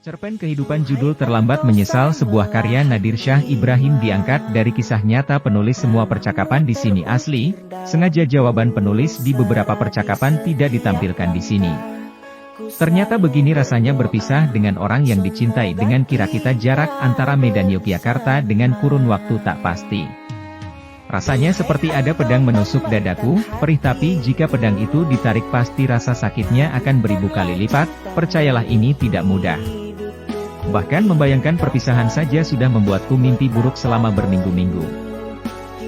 Cerpen Kehidupan judul Terlambat Menyesal sebuah karya Nadir Syah Ibrahim diangkat dari kisah nyata penulis. Semua percakapan di sini asli, sengaja jawaban penulis di beberapa percakapan tidak ditampilkan di sini. Ternyata begini rasanya berpisah dengan orang yang dicintai dengan kira kita jarak antara Medan Yogyakarta dengan kurun waktu tak pasti. Rasanya seperti ada pedang menusuk dadaku, perih tapi jika pedang itu ditarik pasti rasa sakitnya akan beribu kali lipat, percayalah ini tidak mudah. Bahkan membayangkan perpisahan saja sudah membuatku mimpi buruk selama berminggu-minggu.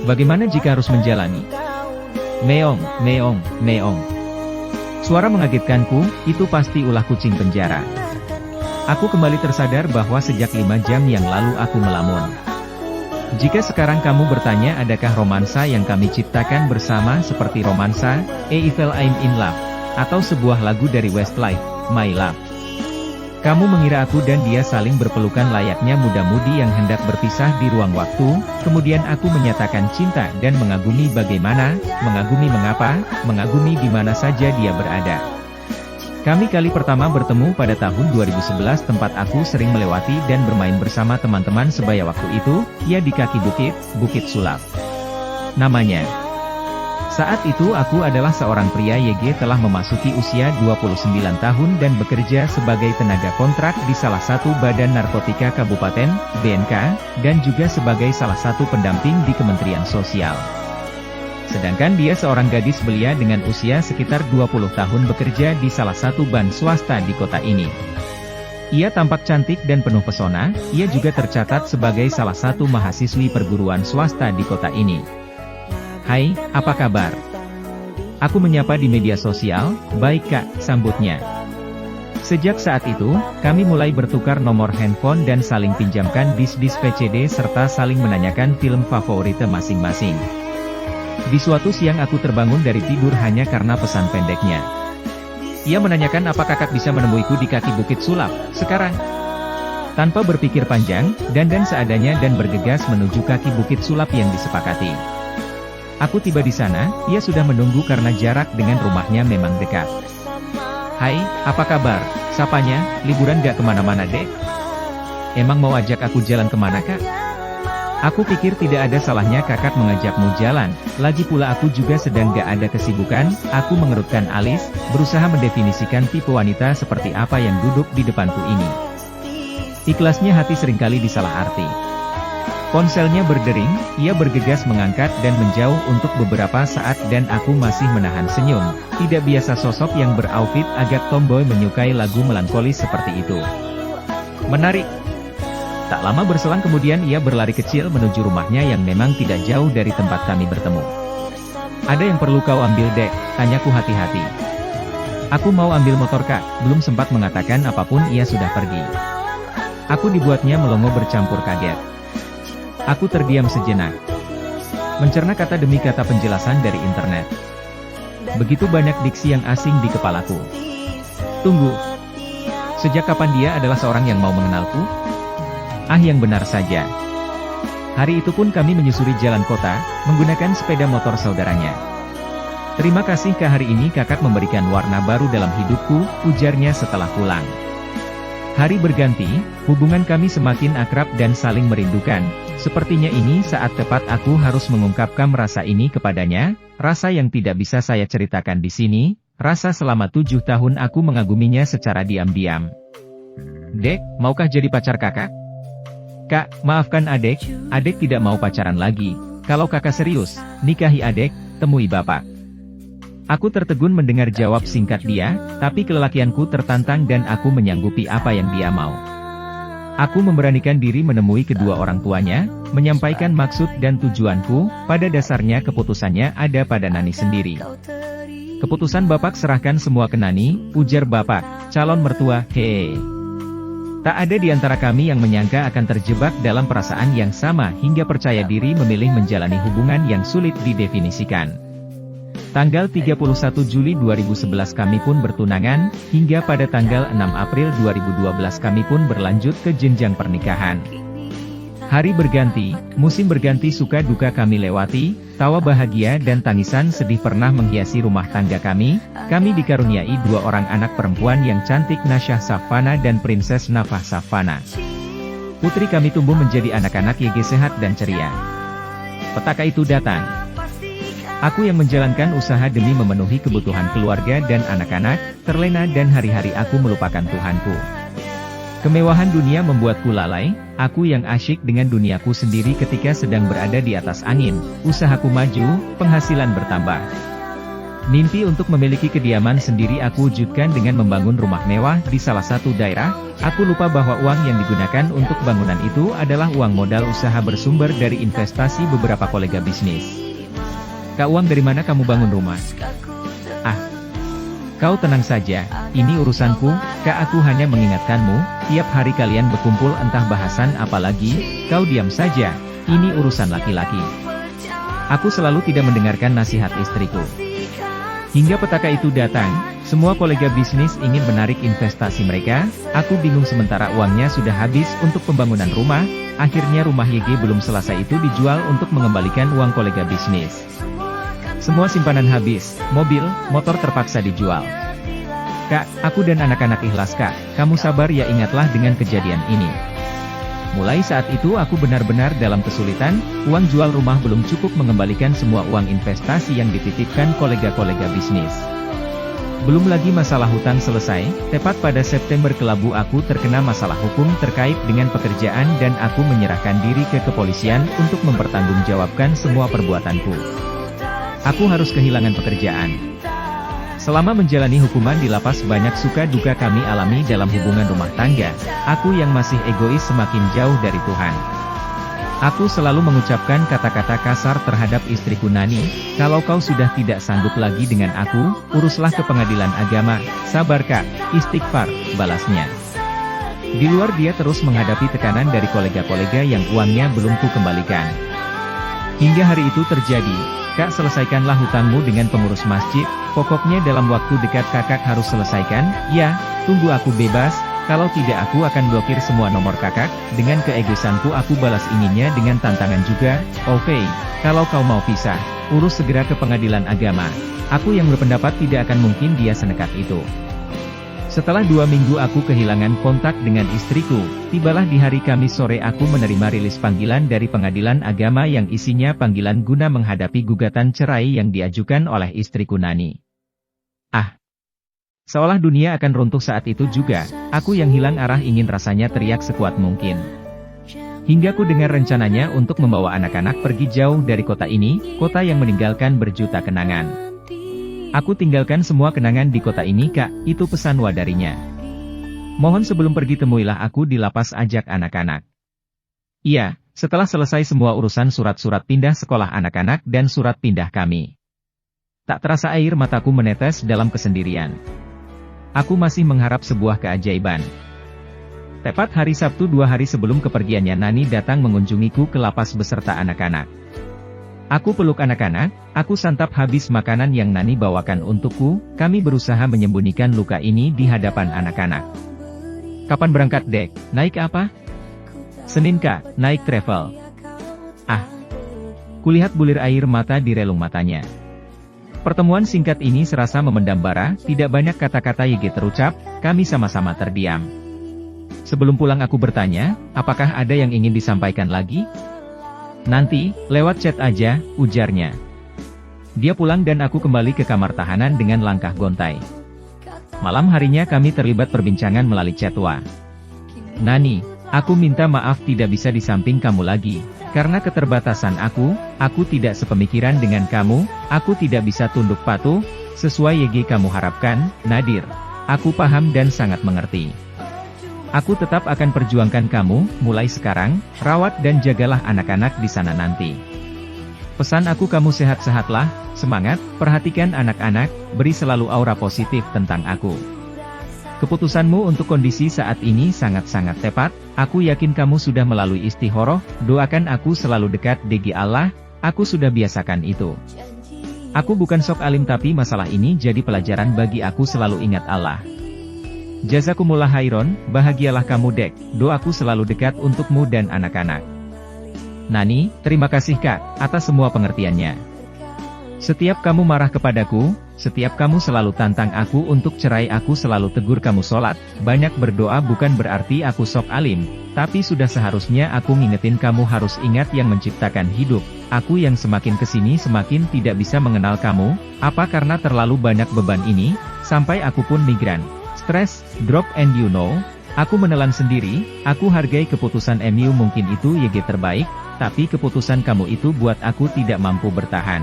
Bagaimana jika harus menjalani? Meong, meong, meong. Suara mengagetkanku, itu pasti ulah kucing penjara. Aku kembali tersadar bahwa sejak 5 jam yang lalu aku melamun. Jika sekarang kamu bertanya adakah romansa yang kami ciptakan bersama seperti romansa, Eiffel I'm in Love, atau sebuah lagu dari Westlife, My Love. Kamu mengira aku dan dia saling berpelukan layaknya muda-mudi yang hendak berpisah di ruang waktu, kemudian aku menyatakan cinta dan mengagumi bagaimana, mengagumi mengapa, mengagumi di mana saja dia berada. Kami kali pertama bertemu pada tahun 2011 tempat aku sering melewati dan bermain bersama teman-teman sebaya waktu itu, ya di kaki bukit, Bukit Sulap. Namanya. Saat itu aku adalah seorang pria YG telah memasuki usia 29 tahun dan bekerja sebagai tenaga kontrak di salah satu badan narkotika kabupaten, BNK, dan juga sebagai salah satu pendamping di Kementerian Sosial. Sedangkan dia seorang gadis belia dengan usia sekitar 20 tahun bekerja di salah satu bank swasta di kota ini. Ia tampak cantik dan penuh pesona, ia juga tercatat sebagai salah satu mahasiswi perguruan swasta di kota ini. Hai, apa kabar? Aku menyapa di media sosial, baik kak, sambutnya. Sejak saat itu, kami mulai bertukar nomor handphone dan saling pinjamkan dis-dis VCD serta saling menanyakan film favorit masing-masing. Di suatu siang aku terbangun dari tidur hanya karena pesan pendeknya. Ia menanyakan apa kakak bisa menemuiku di kaki Bukit Sulap, sekarang. Tanpa berpikir panjang, dandan seadanya dan bergegas menuju kaki Bukit Sulap yang disepakati. Aku tiba di sana, ia sudah menunggu karena jarak dengan rumahnya memang dekat. Hai, apa kabar? Sapanya, liburan gak kemana-mana dek? Emang mau ajak aku jalan kemana kak? Aku pikir tidak ada salahnya kakak mengajakmu jalan, lagi pula aku juga sedang gak ada kesibukan. Aku mengerutkan alis, berusaha mendefinisikan tipe wanita seperti apa yang duduk di depanku ini. Ikhlasnya hati seringkali disalah arti. Ponselnya berdering, ia bergegas mengangkat dan menjauh untuk beberapa saat dan aku masih menahan senyum. Tidak biasa sosok yang beroutfit agak tomboy menyukai lagu melankolis seperti itu. Menarik. Tak lama berselang kemudian ia berlari kecil menuju rumahnya yang memang tidak jauh dari tempat kami bertemu. Ada yang perlu kau ambil dek, tanyaku hati-hati. Aku mau ambil motor kak, belum sempat mengatakan apapun ia sudah pergi. Aku dibuatnya melongo bercampur kaget. Aku terdiam sejenak. Mencerna kata demi kata penjelasan dari internet. Begitu banyak diksi yang asing di kepalaku. Tunggu. Sejak kapan dia adalah seorang yang mau mengenalku? Ah yang benar saja. Hari itu pun kami menyusuri jalan kota, menggunakan sepeda motor saudaranya. Terima kasih kak hari ini kakak memberikan warna baru dalam hidupku, ujarnya setelah pulang. Hari berganti, hubungan kami semakin akrab dan saling merindukan. Sepertinya ini saat tepat aku harus mengungkapkan rasa ini kepadanya, rasa yang tidak bisa saya ceritakan di sini, rasa selama 7 tahun aku mengaguminya secara diam-diam. Dek, maukah jadi pacar kakak? Kak, maafkan adek tidak mau pacaran lagi. Kalau kakak serius, nikahi adek, temui bapak. Aku tertegun mendengar jawab singkat dia, tapi kelelakianku tertantang dan aku menyanggupi apa yang dia mau. Aku memberanikan diri menemui kedua orang tuanya, menyampaikan maksud dan tujuanku, pada dasarnya keputusannya ada pada Nani sendiri. Keputusan bapak serahkan semua ke Nani, ujar bapak, calon mertua, hehe. Tak ada di antara kami yang menyangka akan terjebak dalam perasaan yang sama hingga percaya diri memilih menjalani hubungan yang sulit didefinisikan. Tanggal 31 Juli 2011 kami pun bertunangan, hingga pada tanggal 6 April 2012 kami pun berlanjut ke jenjang pernikahan. Hari berganti, musim berganti suka duka kami lewati, tawa bahagia dan tangisan sedih pernah menghiasi rumah tangga kami. Kami dikaruniai 2 orang anak perempuan yang cantik, Nasyah Safana dan Princess Nafah Safana. Putri kami tumbuh menjadi anak-anak YG sehat dan ceria. Petaka itu datang. Aku yang menjalankan usaha demi memenuhi kebutuhan keluarga dan anak-anak, terlena dan hari-hari aku melupakan Tuhanku. Kemewahan dunia membuatku lalai, aku yang asyik dengan duniaku sendiri ketika sedang berada di atas angin, usahaku maju, penghasilan bertambah. Mimpi untuk memiliki kediaman sendiri aku wujudkan dengan membangun rumah mewah di salah satu daerah. Aku lupa bahwa uang yang digunakan untuk bangunan itu adalah uang modal usaha bersumber dari investasi beberapa kolega bisnis. Kak, uang dari mana kamu bangun rumah? Ah, kau tenang saja, ini urusanku. Kak, aku hanya mengingatkanmu, tiap hari kalian berkumpul entah bahasan apa lagi, kau diam saja, ini urusan laki-laki. Aku selalu tidak mendengarkan nasihat istriku. Hingga petaka itu datang, semua kolega bisnis ingin menarik investasi mereka, aku bingung sementara uangnya sudah habis untuk pembangunan rumah, akhirnya rumah YG belum selesai itu dijual untuk mengembalikan uang kolega bisnis. Semua simpanan habis, mobil, motor terpaksa dijual. Kak, aku dan anak-anak ikhlas kak, kamu sabar ya, ingatlah dengan kejadian ini. Mulai saat itu aku benar-benar dalam kesulitan, uang jual rumah belum cukup mengembalikan semua uang investasi yang dititipkan kolega-kolega bisnis. Belum lagi masalah hutang selesai, tepat pada September kelabu aku terkena masalah hukum terkait dengan pekerjaan dan aku menyerahkan diri ke kepolisian untuk mempertanggungjawabkan semua perbuatanku. Aku harus kehilangan pekerjaan. Selama menjalani hukuman di lapas banyak suka duka kami alami dalam hubungan rumah tangga. Aku yang masih egois semakin jauh dari Tuhan. Aku selalu mengucapkan kata-kata kasar terhadap istriku Nani, kalau kau sudah tidak sanggup lagi dengan aku, uruslah ke pengadilan agama. Sabar kak, istighfar, balasnya. Di luar dia terus menghadapi tekanan dari kolega-kolega yang uangnya belum ku kembalikan. Hingga hari itu terjadi. Kak, selesaikanlah hutangmu dengan pengurus masjid, pokoknya dalam waktu dekat kakak harus selesaikan, ya, tunggu aku bebas, kalau tidak aku akan blokir semua nomor kakak, dengan keegoisanku aku balas inginnya dengan tantangan juga, oke, kalau kau mau pisah, urus segera ke pengadilan agama. Aku yang berpendapat tidak akan mungkin dia senekat itu. Setelah 2 minggu aku kehilangan kontak dengan istriku, tibalah di hari Kamis sore aku menerima rilis panggilan dari pengadilan agama yang isinya panggilan guna menghadapi gugatan cerai yang diajukan oleh istriku Nani. Ah! Seolah dunia akan runtuh saat itu juga, aku yang hilang arah ingin rasanya teriak sekuat mungkin. Hingga ku dengar rencananya untuk membawa anak-anak pergi jauh dari kota ini, kota yang meninggalkan berjuta kenangan. Aku tinggalkan semua kenangan di kota ini kak, itu pesan darinya. Mohon sebelum pergi temuilah aku di lapas, ajak anak-anak. Iya, setelah selesai semua urusan surat-surat pindah sekolah anak-anak dan surat pindah kami. Tak terasa air mataku menetes dalam kesendirian. Aku masih mengharap sebuah keajaiban. Tepat hari Sabtu 2 hari sebelum kepergiannya Nani datang mengunjungiku ke lapas beserta anak-anak. Aku peluk anak-anak, aku santap habis makanan yang Nani bawakan untukku, kami berusaha menyembunyikan luka ini di hadapan anak-anak. Kapan berangkat dek? Naik apa? Senin kak, naik travel. Ah! Kulihat bulir air mata di relung matanya. Pertemuan singkat ini serasa memendam bara, tidak banyak kata-kata YG terucap, kami sama-sama terdiam. Sebelum pulang aku bertanya, apakah ada yang ingin disampaikan lagi? Nanti, lewat chat aja, ujarnya. Dia pulang dan aku kembali ke kamar tahanan dengan langkah gontai. Malam harinya kami terlibat perbincangan melalui chat WA. Nani, aku minta maaf tidak bisa di samping kamu lagi. Karena keterbatasan aku tidak sepemikiran dengan kamu, aku tidak bisa tunduk patuh, sesuai YG kamu harapkan, Nadir. Aku paham dan sangat mengerti. Aku tetap akan perjuangkan kamu, mulai sekarang, rawat dan jagalah anak-anak di sana nanti. Pesan aku kamu sehat-sehatlah, semangat, perhatikan anak-anak, beri selalu aura positif tentang aku. Keputusanmu untuk kondisi saat ini sangat-sangat tepat, aku yakin kamu sudah melalui istikharah, doakan aku selalu dekat dengan Allah, aku sudah biasakan itu. Aku bukan sok alim tapi masalah ini jadi pelajaran bagi aku selalu ingat Allah. Jazakumullah khairon, bahagialah kamu dek, doaku selalu dekat untukmu dan anak-anak. Nani, terima kasih kak, atas semua pengertiannya. Setiap kamu marah kepadaku, setiap kamu selalu tantang aku untuk cerai, aku selalu tegur kamu sholat, banyak berdoa bukan berarti aku sok alim, tapi sudah seharusnya aku ngingetin kamu harus ingat yang menciptakan hidup. Aku yang semakin kesini semakin tidak bisa mengenal kamu, apa karena terlalu banyak beban ini, sampai aku pun migran, stres, drop and you know, aku menelan sendiri, aku hargai keputusan MU mungkin itu YG terbaik, tapi keputusan kamu itu buat aku tidak mampu bertahan.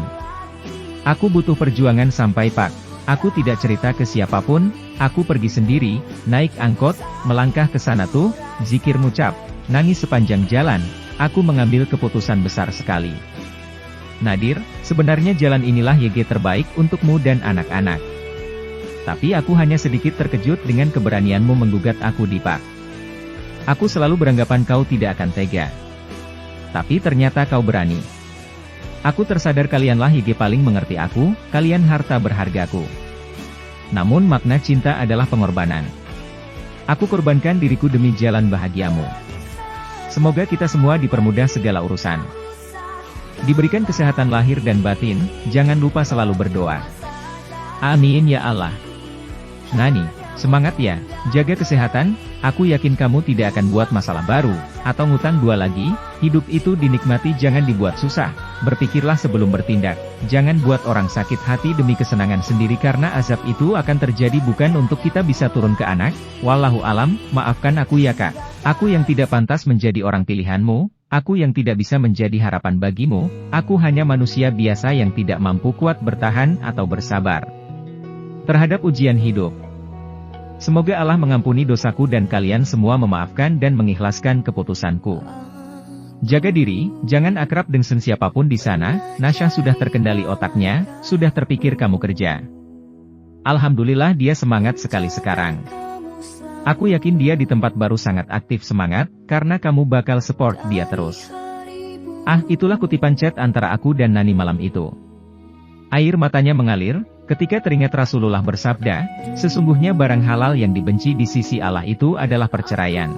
Aku butuh perjuangan sampai Pak. Aku tidak cerita ke siapapun, aku pergi sendiri, naik angkot, melangkah ke sana tuh, zikir ngucap, nangis sepanjang jalan, aku mengambil keputusan besar sekali. Nadir, sebenarnya jalan inilah YG terbaik untukmu dan anak-anak. Tapi aku hanya sedikit terkejut dengan keberanianmu menggugat aku di Pak. Aku selalu beranggapan kau tidak akan tega. Tapi ternyata kau berani. Aku tersadar kalianlah YG paling mengerti aku, kalian harta berhargaku. Namun makna cinta adalah pengorbanan. Aku korbankan diriku demi jalan bahagiamu. Semoga kita semua dipermudah segala urusan. Diberikan kesehatan lahir dan batin, jangan lupa selalu berdoa. Amin ya Allah. Nani, semangat ya, jaga kesehatan, aku yakin kamu tidak akan buat masalah baru, atau ngutang dua lagi, hidup itu dinikmati jangan dibuat susah, berpikirlah sebelum bertindak, jangan buat orang sakit hati demi kesenangan sendiri karena azab itu akan terjadi bukan untuk kita bisa turun ke anak, wallahu alam, maafkan aku ya Kak, aku yang tidak pantas menjadi orang pilihanmu, aku yang tidak bisa menjadi harapan bagimu, aku hanya manusia biasa yang tidak mampu kuat bertahan atau bersabar terhadap ujian hidup. Semoga Allah mengampuni dosaku dan kalian semua memaafkan dan mengikhlaskan keputusanku. Jaga diri, jangan akrab dengan siapapun di sana, Nasya sudah terkendali otaknya, sudah terpikir kamu kerja. Alhamdulillah dia semangat sekali sekarang. Aku yakin dia di tempat baru sangat aktif semangat, karena kamu bakal support dia terus. Ah, itulah kutipan chat antara aku dan Nani malam itu. Air matanya mengalir, ketika teringat Rasulullah bersabda, sesungguhnya barang halal yang dibenci di sisi Allah itu adalah perceraian.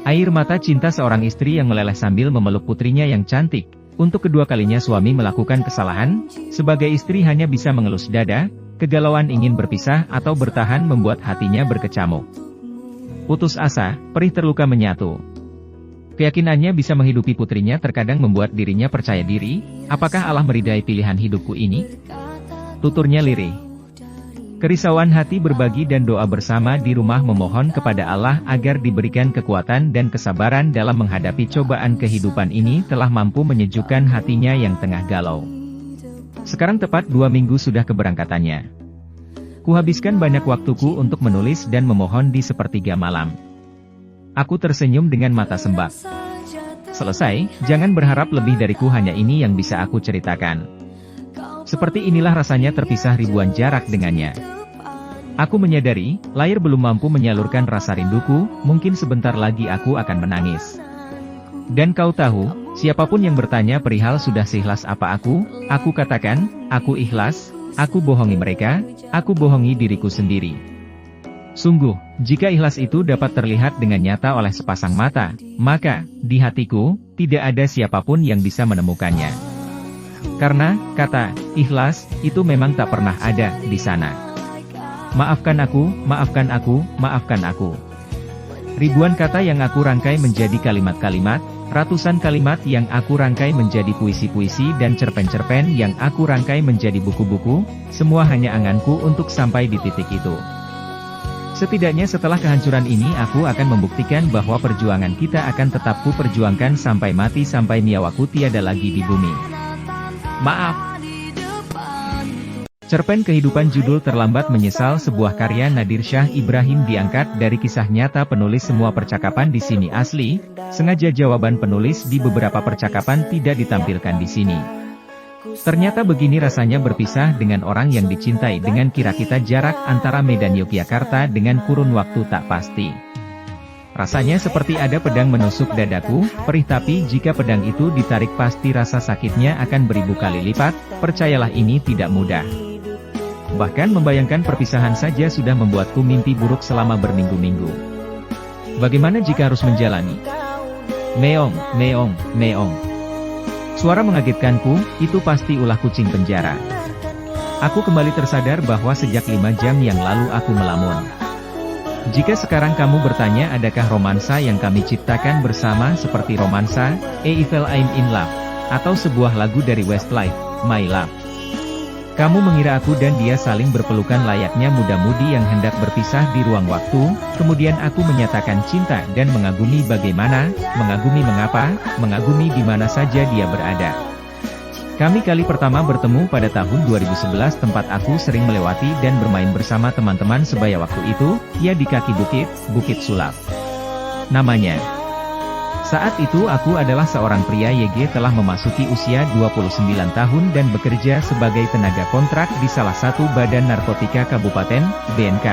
Air mata cinta seorang istri yang meleleh sambil memeluk putrinya yang cantik. Untuk kedua kalinya suami melakukan kesalahan, sebagai istri hanya bisa mengelus dada, kegalauan ingin berpisah atau bertahan membuat hatinya berkecamuk. Putus asa, perih terluka menyatu. Keyakinannya bisa menghidupi putrinya terkadang membuat dirinya percaya diri, apakah Allah meridai pilihan hidupku ini? Tuturnya lirih. Kerisauan hati berbagi dan doa bersama di rumah memohon kepada Allah agar diberikan kekuatan dan kesabaran dalam menghadapi cobaan kehidupan ini telah mampu menyejukkan hatinya yang tengah galau. Sekarang tepat 2 minggu sudah keberangkatannya. Kuhabiskan banyak waktuku untuk menulis dan memohon di sepertiga malam. Aku tersenyum dengan mata sembab. Selesai, jangan berharap lebih dariku, hanya ini yang bisa aku ceritakan. Seperti inilah rasanya terpisah ribuan jarak dengannya. Aku menyadari, layar belum mampu menyalurkan rasa rinduku, mungkin sebentar lagi aku akan menangis. Dan kau tahu, siapapun yang bertanya perihal sudah seikhlas apa aku katakan, aku ikhlas, aku bohongi mereka, aku bohongi diriku sendiri. Sungguh, jika ikhlas itu dapat terlihat dengan nyata oleh sepasang mata, maka, di hatiku, tidak ada siapapun yang bisa menemukannya. Karena, kata, ikhlas, itu memang tak pernah ada, di sana. Maafkan aku, maafkan aku, maafkan aku. Ribuan kata yang aku rangkai menjadi kalimat-kalimat, ratusan kalimat yang aku rangkai menjadi puisi-puisi dan cerpen-cerpen yang aku rangkai menjadi buku-buku, semua hanya anganku untuk sampai di titik itu. Setidaknya setelah kehancuran ini aku akan membuktikan bahwa perjuangan kita akan tetap ku perjuangkan sampai mati, sampai nyawaku tiada lagi di bumi. Maaf. Cerpen Kehidupan judul Terlambat Menyesal, sebuah karya Nadir Syah Ibrahim diangkat dari kisah nyata penulis. Semua percakapan di sini asli, sengaja jawaban penulis di beberapa percakapan tidak ditampilkan di sini. Ternyata begini rasanya berpisah dengan orang yang dicintai dengan kira kita jarak antara Medan Yogyakarta dengan kurun waktu tak pasti. Rasanya seperti ada pedang menusuk dadaku, perih, tapi jika pedang itu ditarik pasti rasa sakitnya akan beribu kali lipat, percayalah ini tidak mudah. Bahkan membayangkan perpisahan saja sudah membuatku mimpi buruk selama berminggu-minggu. Bagaimana jika harus menjalani? Meong, meong, meong. Suara mengagetkanku, itu pasti ulah kucing penjara. Aku kembali tersadar bahwa sejak 5 jam yang lalu aku melamun. Jika sekarang kamu bertanya adakah romansa yang kami ciptakan bersama seperti romansa, Evil I'm in Love, atau sebuah lagu dari Westlife, My Love. Kamu mengira aku dan dia saling berpelukan layaknya muda-mudi yang hendak berpisah di ruang waktu, kemudian aku menyatakan cinta dan mengagumi bagaimana, mengagumi mengapa, mengagumi di mana saja dia berada. Kami kali pertama bertemu pada tahun 2011 tempat aku sering melewati dan bermain bersama teman-teman sebaya waktu itu, ya di kaki bukit, Bukit Sulap namanya. Saat itu aku adalah seorang pria YG telah memasuki usia 29 tahun dan bekerja sebagai tenaga kontrak di salah satu badan narkotika kabupaten, BNK,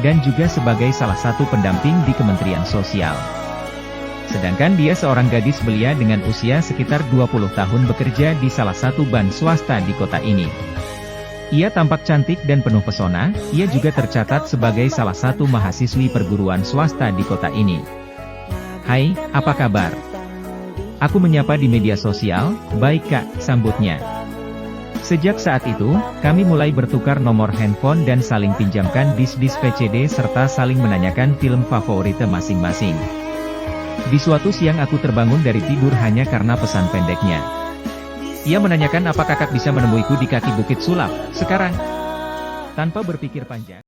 dan juga sebagai salah satu pendamping di Kementerian Sosial. Sedangkan dia seorang gadis belia dengan usia sekitar 20 tahun bekerja di salah satu bank swasta di kota ini. Ia tampak cantik dan penuh pesona, ia juga tercatat sebagai salah satu mahasiswi perguruan swasta di kota ini. Hai, apa kabar? Aku menyapa di media sosial, baik kak, sambutnya. Sejak saat itu, kami mulai bertukar nomor handphone dan saling pinjamkan dis-dis PCD serta saling menanyakan film favorit masing-masing. Di suatu siang aku terbangun dari tidur hanya karena pesan pendeknya. Ia menanyakan apakah kakak bisa menemuiku di kaki Bukit Sulap, sekarang. Tanpa berpikir panjang.